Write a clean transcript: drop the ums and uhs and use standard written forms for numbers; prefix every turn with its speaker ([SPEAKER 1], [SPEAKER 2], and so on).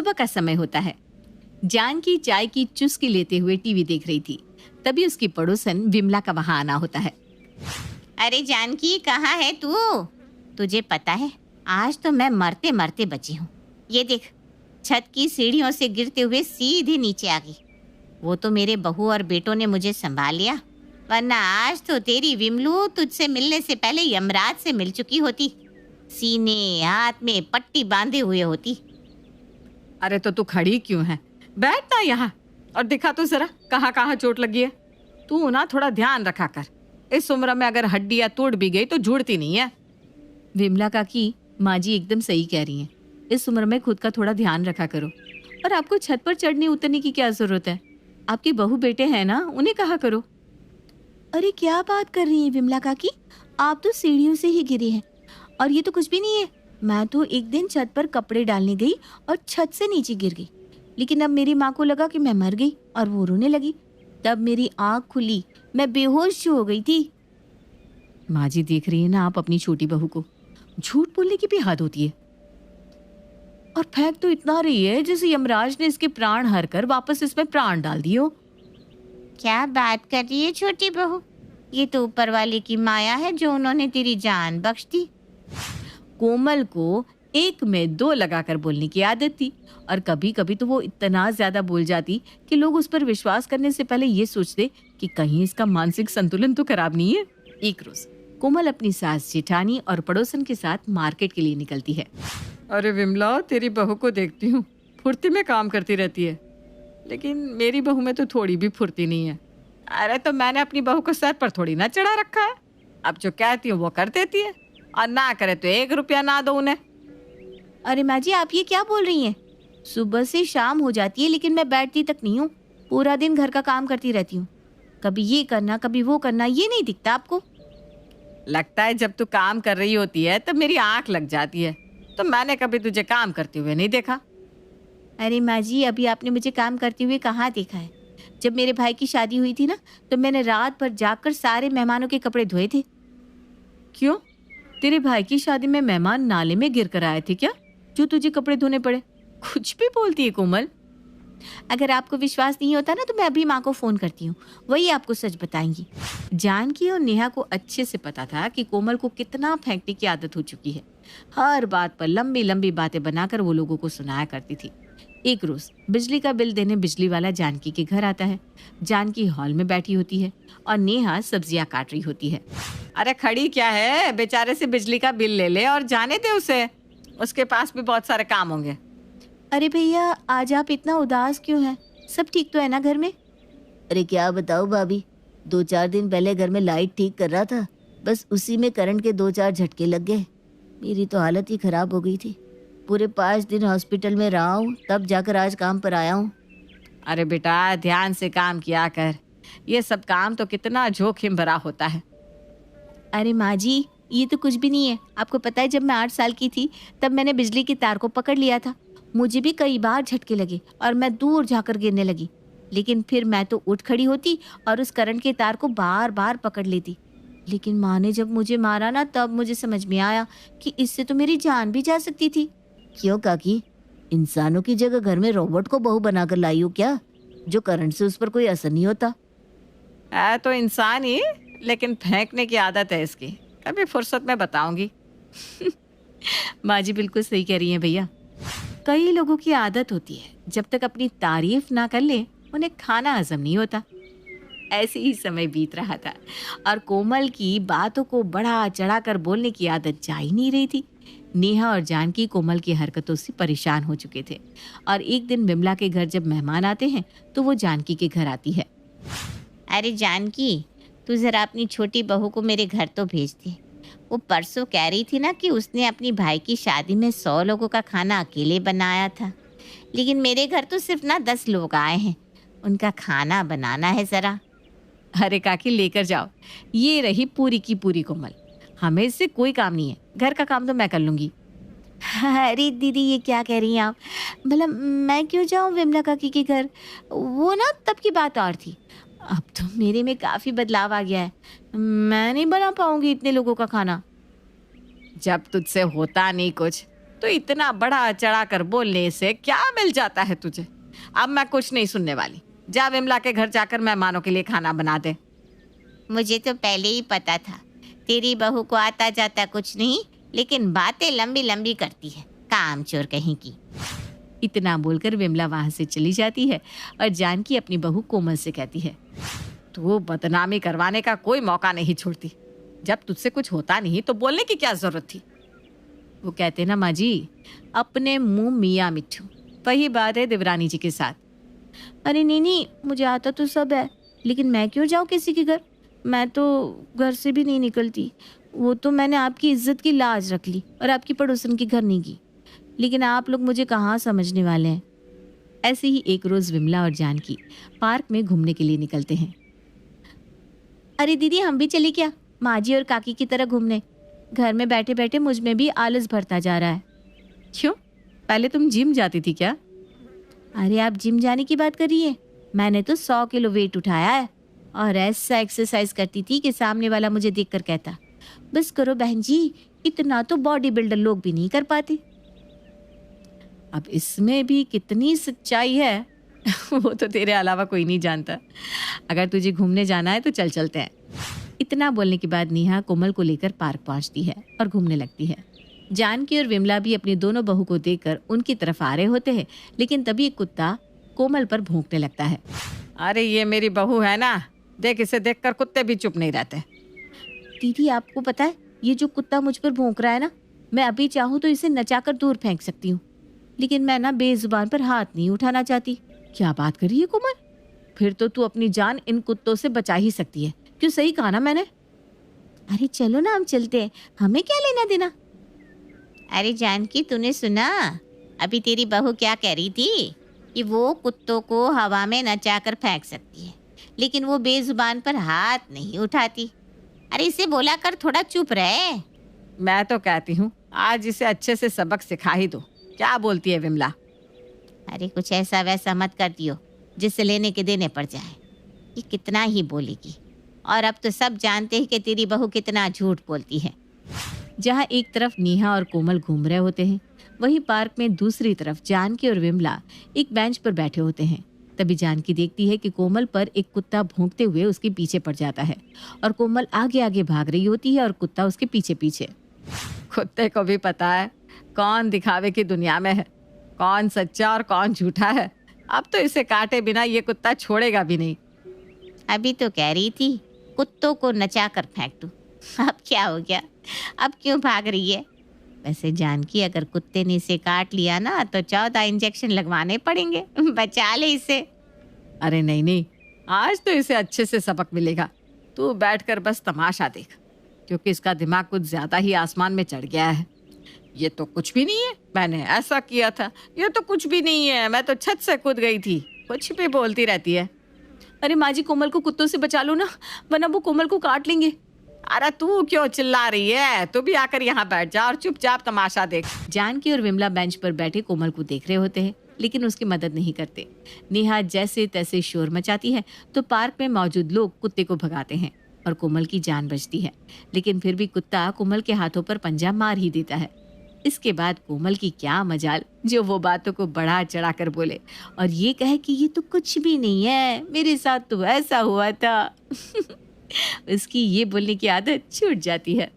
[SPEAKER 1] सुबह का समय होता है। जानकी चाय की चुस्की लेते हुए टीवी देख रही थी। तभी उसकी पड़ोसन विमला का वहां आना होता है।
[SPEAKER 2] अरे जानकी, कहाँ है तू? तुझे पता है, आज तो मैं मरते मरते बची हूँ। ये देख, छत की सीढ़ियों से गिरते हुए सीधे नीचे आ गई। वो तो मेरे बहू और बेटों ने मुझे संभाल लिया, वरना आज तो तेरी विमलू तुझसे मिलने से पहले यमराज से मिल चुकी होती। सीने हाथ में पट्टी बांधे हुए होती।
[SPEAKER 1] अरे तो तू खड़ी क्यों है? बैठ ना यहाँ और दिखा तो जरा कहाँ कहाँ चोट लगी है। तू ना थोड़ा ध्यान रखा कर। इस उम्र में अगर हड्डियां टूट भी गई तो जुड़ती नहीं है। विमला काकी, माँ जी एकदम सही कह रही हैं। इस उम्र में खुद का थोड़ा ध्यान रखा करो। और आपको छत पर चढ़ने उतरने की क्या जरूरत है? आपके बहू बेटे हैं ना, उन्हें कहा करो।
[SPEAKER 3] अरे क्या बात कर रही हैं विमला काकी, आप तो सीढ़ियों से ही गिरी हैं। और ये तो कुछ भी नहीं है। मैं तो एक दिन छत पर कपड़े डालने गई और छत से नीचे गिर गई। लेकिन अब मेरी माँ को लगा कि मैं मर गई और वो रोने लगी। तब मेरी आंख खुली, मैं बेहोश हो गई थी।
[SPEAKER 1] माँ जी देख रही है ना आप अपनी छोटी बहू को। झूठ बोलने की भी हद होती है। और फेंक तो इतना रही है जैसे यमराज ने इसके प्राण हर कर वापस इसमें प्राण डाल दिए हो।
[SPEAKER 2] क्या बात कर रही है छोटी बहू? ये तो ऊपर वाले की माया है जो उन्होंने तेरी जान बख्श दी।
[SPEAKER 1] कोमल को एक में दो लगाकर बोलने की आदत थी और कभी कभी तो वो इतना ज्यादा बोल जाती कि लोग उस पर विश्वास करने से पहले ये सोचते कि कहीं इसका मानसिक संतुलन तो खराब नहीं है। एक रोज कोमल अपनी सास जेठानी और पड़ोसन के साथ मार्केट के लिए निकलती है। अरे विमला, तेरी बहू को देखती हूँ, फुर्ती में काम करती रहती है, लेकिन मेरी बहू में तो थोड़ी भी फुर्ती नहीं है। अरे तो मैंने अपनी बहू को सर पर थोड़ी ना चढ़ा रखा है। अब जो कहती हूँ वो कर देती है और ना करे तो 1 रुपया ना दो उन्हें।
[SPEAKER 3] अरे माँ जी, आप ये क्या बोल रही हैं? सुबह से शाम हो जाती है लेकिन मैं बैठती तक नहीं हूँ। पूरा दिन घर का काम करती रहती हूँ। कभी ये करना कभी वो करना, ये नहीं दिखता आपको?
[SPEAKER 1] लगता है जब तू काम कर रही होती है तब मेरी आंख लग जाती है। तो मैंने कभी तुझे काम करते हुए नहीं देखा।
[SPEAKER 3] अरे माँ जी, अभी आपने मुझे काम करते हुए कहाँ देखा है? जब मेरे भाई की शादी हुई थी ना, तो मैंने रात भर जागकर सारे मेहमानों के कपड़े धोए थे।
[SPEAKER 1] क्यों? तेरे भाई की शादी में मेहमान नाले में गिर कर आए थे क्या, जो तुझे कपड़े धोने पड़े? कुछ भी बोलती है कोमल।
[SPEAKER 3] अगर आपको विश्वास नहीं होता ना तो मैं अभी माँ को फोन करती हूँ, वही आपको सच बताएंगी।
[SPEAKER 1] जानकी और नेहा को अच्छे से पता था कि कोमल को कितना फेंकने की आदत हो चुकी है। हर बात पर लंबी लंबी बातें बनाकर वो लोगों को सुनाया करती थी। एक रोज बिजली का बिल देने बिजली वाला जानकी के घर आता है। जानकी हॉल में बैठी होती है और नेहा सब्जियां काट रही होती है। अरे खड़ी क्या है, बेचारे से बिजली का बिल ले ले और जाने दे उसे, उसके पास भी बहुत सारे काम होंगे।
[SPEAKER 3] अरे भैया, आज आप इतना उदास क्यों हैं? सब ठीक तो है ना घर में?
[SPEAKER 4] अरे क्या बताऊँ भाभी, 2-4 दिन पहले घर में लाइट ठीक कर रहा था, बस उसी में करंट के 2-4 झटके लग गए। मेरी तो हालत ही खराब हो गई थी। पूरे 5 दिन हॉस्पिटल में रहा हूँ, तब जाकर आज काम पर आया हूँ।
[SPEAKER 1] अरे बेटा, ध्यान से काम किया कर। ये सब काम तो कितना जोखिम भरा होता है।
[SPEAKER 3] अरे माँ जी, ये तो कुछ भी नहीं है। आपको पता है, जब मैं 8 साल की थी तब मैंने बिजली की तार को पकड़ लिया था। मुझे भी कई बार झटके लगे और मैं दूर जाकर गिरने लगी, लेकिन फिर मैं तो उठ खड़ी होती और उस करंट के तार को बार बार पकड़ लेती। लेकिन माँ ने जब मुझे मारा ना, तब मुझे समझ में आया कि इससे तो मेरी जान भी जा सकती थी।
[SPEAKER 4] क्यों काकी, इंसानों की जगह घर में रोबोट को बहू बनाकर लाई हो क्या, जो करंट से उस पर कोई असर नहीं होता?
[SPEAKER 1] है तो इंसान ही, लेकिन फेंकने की आदत है इसकी। कभी फुर्सत में बताऊंगी। माँ जी बिल्कुल सही कह रही हैं भैया। कई लोगों की आदत होती है, जब तक अपनी तारीफ ना कर ले उन्हें खाना हजम नहीं होता। ऐसे ही समय बीत रहा था और कोमल की बातों को बढ़ा चढ़ाकर बोलने की आदत जा ही नहीं रही थी। नेहा और जानकी कोमल की हरकतों से परेशान हो चुके थे और एक दिन विमला के घर जब मेहमान आते हैं तो वो जानकी के घर आती है।
[SPEAKER 2] अरे जानकी, तू जरा अपनी छोटी बहू को मेरे घर तो भेज दे। वो परसों कह रही थी ना कि उसने अपनी भाई की शादी में 100 लोगों का खाना अकेले बनाया था, लेकिन मेरे घर तो सिर्फ ना 10 लोग आए हैं। उनका खाना बनाना है ज़रा।
[SPEAKER 1] अरे काकी, लेकर जाओ। ये रही पूरी की पूरी कोमल। हमें इससे कोई काम नहीं है, घर का काम तो मैं कर लूंगी।
[SPEAKER 3] अरे दीदी, ये क्या कह रही हैं आप? भला मैं क्यों जाऊं विमला काकी के घर? वो ना तब की बात और थी। अब तो मेरे में काफ़ी बदलाव आ गया है। मैं नहीं बना पाऊंगी इतने लोगों का खाना।
[SPEAKER 1] जब तुझसे होता नहीं कुछ तो इतना बड़ा चढ़ा कर बोलने से क्या मिल जाता है तुझे? अब मैं कुछ नहीं सुनने वाली। जा विमला के घर जाकर मेहमानों के लिए खाना बना दे।
[SPEAKER 2] मुझे तो पहले ही पता था तेरी बहू को आता जाता कुछ नहीं, लेकिन बातें लंबी लंबी करती है, कामचोर कहीं की।
[SPEAKER 1] इतना बोलकर विमला वहां से चली जाती है और जानकी अपनी बहू कोमल से कहती है, तू बदनामी करवाने का कोई मौका नहीं छोड़ती। जब तुझसे कुछ होता नहीं तो बोलने की क्या जरूरत थी? वो कहते ना माँ जी, अपने मुंह मियाँ मिट्ठू। वही बात है देवरानी जी के साथ।
[SPEAKER 3] अरे नहीं, मुझे आता तो सब है, लेकिन मैं क्यों जाऊँ किसी के घर? मैं तो घर से भी नहीं निकलती। वो तो मैंने आपकी इज्जत की लाज रख ली और आपकी पड़ोसन के घर नहीं की, लेकिन आप लोग मुझे कहाँ समझने वाले हैं।
[SPEAKER 1] ऐसे ही एक रोज विमला और जानकी पार्क में घूमने के लिए निकलते हैं।
[SPEAKER 3] अरे दीदी, हम भी चले क्या माँ जी और काकी की तरह घूमने? घर में बैठे बैठे मुझ में भी आलस भरता जा रहा है।
[SPEAKER 1] क्यों? पहले तुम जिम जाती थी क्या?
[SPEAKER 3] अरे आप जिम जाने की बात कर रही है? मैंने तो 100 किलो वेट उठाया है और ऐसा एक्सरसाइज करती थी कि सामने वाला मुझे देखकर कहता, बस करो बहन जी, इतना तो बॉडी बिल्डर लोग भी नहीं कर पाते।
[SPEAKER 1] अब इसमें भी कितनी सच्चाई है वो तो तेरे अलावा कोई नहीं जानता। अगर तुझे घूमने जाना है तो चल चलते हैं। इतना बोलने के बाद नेहा कोमल को लेकर पार्क पहुंचती है और घूमने लगती है। जानकी और विमला भी अपनी दोनों बहू को देखकर उनकी तरफ आ रहे होते हैं, लेकिन तभी एक कुत्ता कोमल पर भौंकने लगता है। अरे ये मेरी बहू है ना, देख इसे देखकर कुत्ते भी चुप नहीं रहते।
[SPEAKER 3] दीदी, आपको पता है ये जो कुत्ता मुझ पर भौंक रहा है ना, मैं अभी चाहूँ तो इसे नचाकर दूर फेंक सकती हूँ, लेकिन मैं ना बेजुबान पर हाथ नहीं उठाना चाहती।
[SPEAKER 1] क्या बात कर रही है कोमल? फिर तो तू अपनी जान इन कुत्तों से बचा ही सकती है। क्यों, सही कहा ना मैंने?
[SPEAKER 3] अरे चलो ना, हम चलते हैं, हमें क्या लेना देना।
[SPEAKER 2] अरे जानकी, तूने सुना अभी तेरी बहू क्या कह रही थी कि वो कुत्तों को हवा में नचाकर फेंक सकती है, लेकिन वो बेजुबान पर हाथ नहीं उठाती। अरे इसे बोला कर थोड़ा चुप रहे।
[SPEAKER 1] मैं तो कहती हूँ आज इसे अच्छे से सबक सिखा ही दो। क्या बोलती है विमला?
[SPEAKER 2] अरे कुछ ऐसा वैसा मत कर दियो जिससे लेने के देने पड़ जाए। ये कितना ही बोलेगी, और अब तो सब जानते हैं कि तेरी बहू कितना झूठ बोलती है।
[SPEAKER 1] जहाँ एक तरफ नेहा और कोमल घूम रहे होते हैं, वहीं पार्क में दूसरी तरफ जानकी और विमला एक बेंच पर बैठे होते हैं। तभी जानकी देखती है कि कोमल पर एक कुत्ता भौंकते हुए उसके पीछे पड़ जाता है और कोमल आगे आगे भाग रही होती है और कुत्ता उसके पीछे पीछे। कुत्ते को भी पता है कौन दिखावे की दुनिया में है, कौन सच्चा और कौन झूठा है। अब तो इसे काटे बिना ये कुत्ता छोड़ेगा भी नहीं।
[SPEAKER 2] अभी तो कह रही थी कुत्तों को नचा कर फेंक दूं, अब क्या हो गया? अब क्यों भाग रही है? वैसे जानकी, अगर कुत्ते ने इसे काट लिया ना तो 14 इंजेक्शन लगवाने पड़ेंगे। बचा ले इसे।
[SPEAKER 1] अरे नहीं, आज तो इसे अच्छे से सबक मिलेगा। तू बैठकर बस तमाशा देख, क्योंकि इसका दिमाग कुछ ज्यादा ही आसमान में चढ़ गया है। ये तो कुछ भी नहीं है, मैंने ऐसा किया था, ये तो कुछ भी नहीं है, मैं तो छत से कूद गई थी। कुछ भी बोलती रहती है।
[SPEAKER 3] अरे माँ जी, कोमल को कुत्तों से बचा लो ना, वरना वो कोमल को काट लेंगे।
[SPEAKER 1] अरे तू क्यों चिल्ला रही है? तू भी आकर यहाँ बैठ जा और चुपचाप तमाशा देख। जानकी और विमला बेंच पर बैठे कोमल को देख रहे होते हैं, लेकिन उसकी मदद नहीं करते। नेहा जैसे तैसे शोर मचाती है तो पार्क में मौजूद लोग कुत्ते को भगाते हैं और कोमल की जान बचती है, लेकिन फिर भी कुत्ता कोमल के हाथों पर पंजा मार ही देता है। इसके बाद कोमल की क्या मजाल जो वो बातों को बढ़ा चढ़ा कर बोले और ये कहे कि ये तो कुछ भी नहीं है, मेरे साथ तो ऐसा हुआ था। उसकी ये बोलने की आदत छूट जाती है।